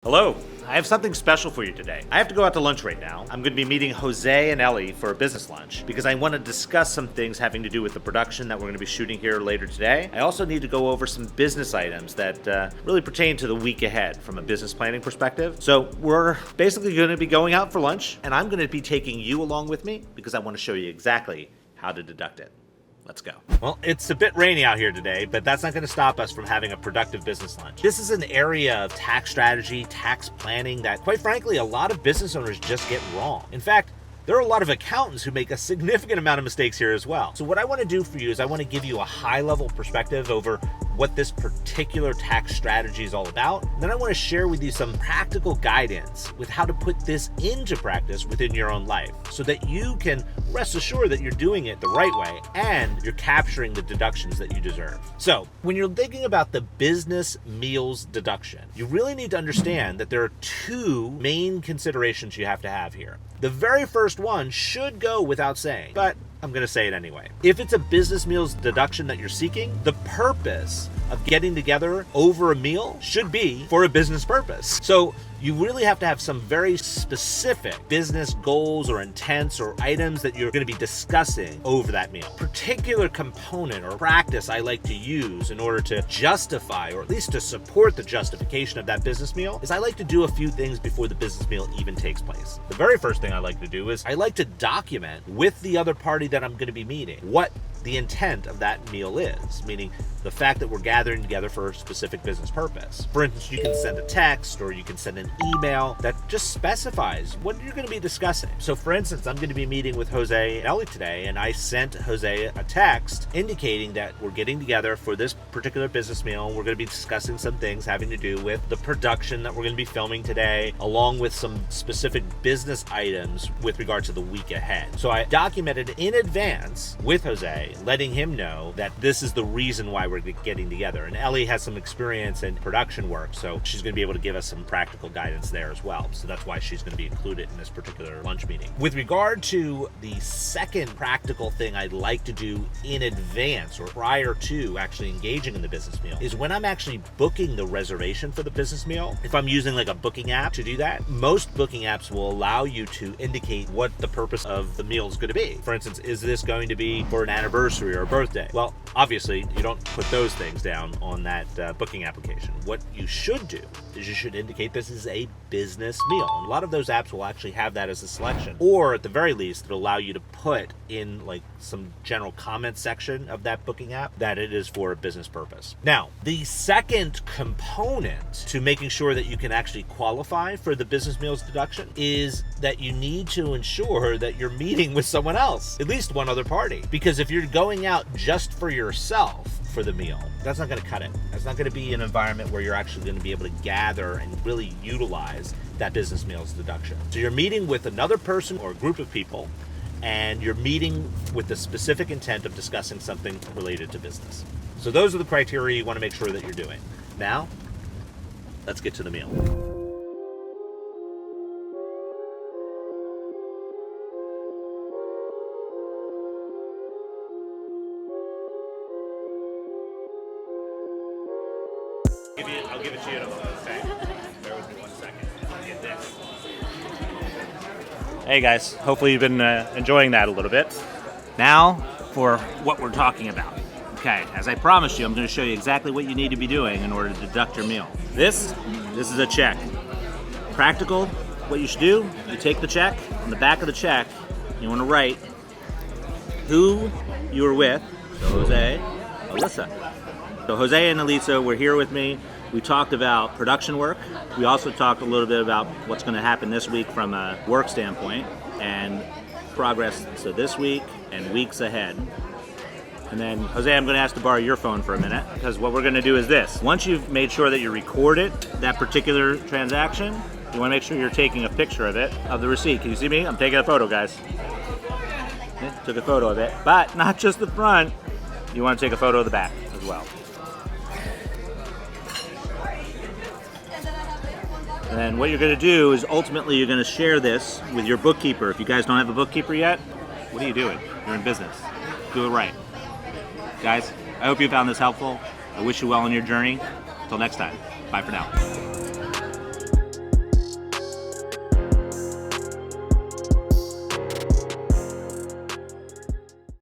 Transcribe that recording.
Hello. I have something special for you today. I have to go out to lunch right now. I'm going to be meeting Jose and Ellie for a business lunch because I want to discuss some things having to do with the production that we're going to be shooting here later today. I also need to go over some business items that really pertain to the week ahead from a business planning perspective. So we're basically going to be going out for lunch, and I'm going to be taking you along with me because I want to show you exactly how to deduct it. Let's go. Well, it's a bit rainy out here today, but that's not going to stop us from having a productive business lunch. This is an area of tax strategy, tax planning that, quite frankly, a lot of business owners just get wrong. In fact, there are a lot of accountants who make a significant amount of mistakes here as well. So what I want to do for you is I want to give you a high-level perspective over what this particular tax strategy is all about. And then I want to share with you some practical guidance with how to put this into practice within your own life so that you can rest assured that you're doing it the right way and you're capturing the deductions that you deserve. So when you're thinking about the business meals deduction, you really need to understand that there are two main considerations you have to have here. The very first one should go without saying, but I'm going to say it anyway. If it's a business meals deduction that you're seeking, the purpose of getting together over a meal should be for a business purpose. So you really have to have some very specific business goals or intents or items that you're going to be discussing over that meal. Particular component or practice I like to use in order to justify, or at least to support the justification of that business meal, is I like to do a few things before the business meal even takes place. The very first thing I like to do is I like to document with the other party that I'm going to be meeting what the intent of that meal is, meaning the fact that we're gathering together for a specific business purpose. For instance, you can send a text or you can send an email that just specifies what you're going to be discussing. So for instance, I'm going to be meeting with Jose and Ellie today, and I sent Jose a text indicating that we're getting together for this particular business meal. We're going to be discussing some things having to do with the production that we're going to be filming today, along with some specific business items with regard to the week ahead. So I documented in advance with Jose, letting him know that this is the reason why we're getting together. And Ellie has some experience in production work, so she's going to be able to give us some practical guidance there as well. So that's why she's going to be included in this particular lunch meeting. With regard to the second practical thing I'd like to do in advance or prior to actually engaging in the business meal is when I'm actually booking the reservation for the business meal. If I'm using like a booking app to do that, most booking apps will allow you to indicate what the purpose of the meal is going to be. For instance, is this going to be for an anniversary or a birthday? Well, obviously you don't put those things down on that booking application. What you should do is you should indicate this is a business meal. And a lot of those apps will actually have that as a selection, or at the very least it'll allow you to put in like some general comment section of that booking app that it is for a business purpose. Now, the second component to making sure that you can actually qualify for the business meals deduction is that you need to ensure that you're meeting with someone else, at least one other party. Because if you're going out just for yourself for the meal, that's not going to cut it. That's not going to be an environment where you're actually going to be able to gather and really utilize that business meals deduction. So you're meeting with another person or a group of people, and you're meeting with the specific intent of discussing something related to business. So those are the criteria you want to make sure that you're doing. Now, let's get to the meal. I'll give it to you in a moment. Okay. Bear with me 1 second. I'll get this. Hey guys, hopefully you've been enjoying that a little bit. Now for what we're talking about. Okay, as I promised you, I'm going to show you exactly what you need to be doing in order to deduct your meal. This is a check. Practical, what you should do, you take the check. On the back of the check, you want to write who you were with. So Jose, Alyssa. So Jose and Elisa were here with me. We talked about production work. We also talked a little bit about what's going to happen this week from a work standpoint and progress. So this week and weeks ahead. And then Jose, I'm going to ask to borrow your phone for a minute because what we're going to do is this. Once you've made sure that you recorded that particular transaction, you want to make sure you're taking a picture of it, of the receipt. Can you see me? I'm taking a photo, guys. Yeah, took a photo of it, but not just the front. You want to take a photo of the back as well. And then what you're going to do is ultimately you're going to share this with your bookkeeper. If you guys don't have a bookkeeper yet, what are you doing? You're in business. Do it right. Guys, I hope you found this helpful. I wish you well on your journey. Until next time, bye for now.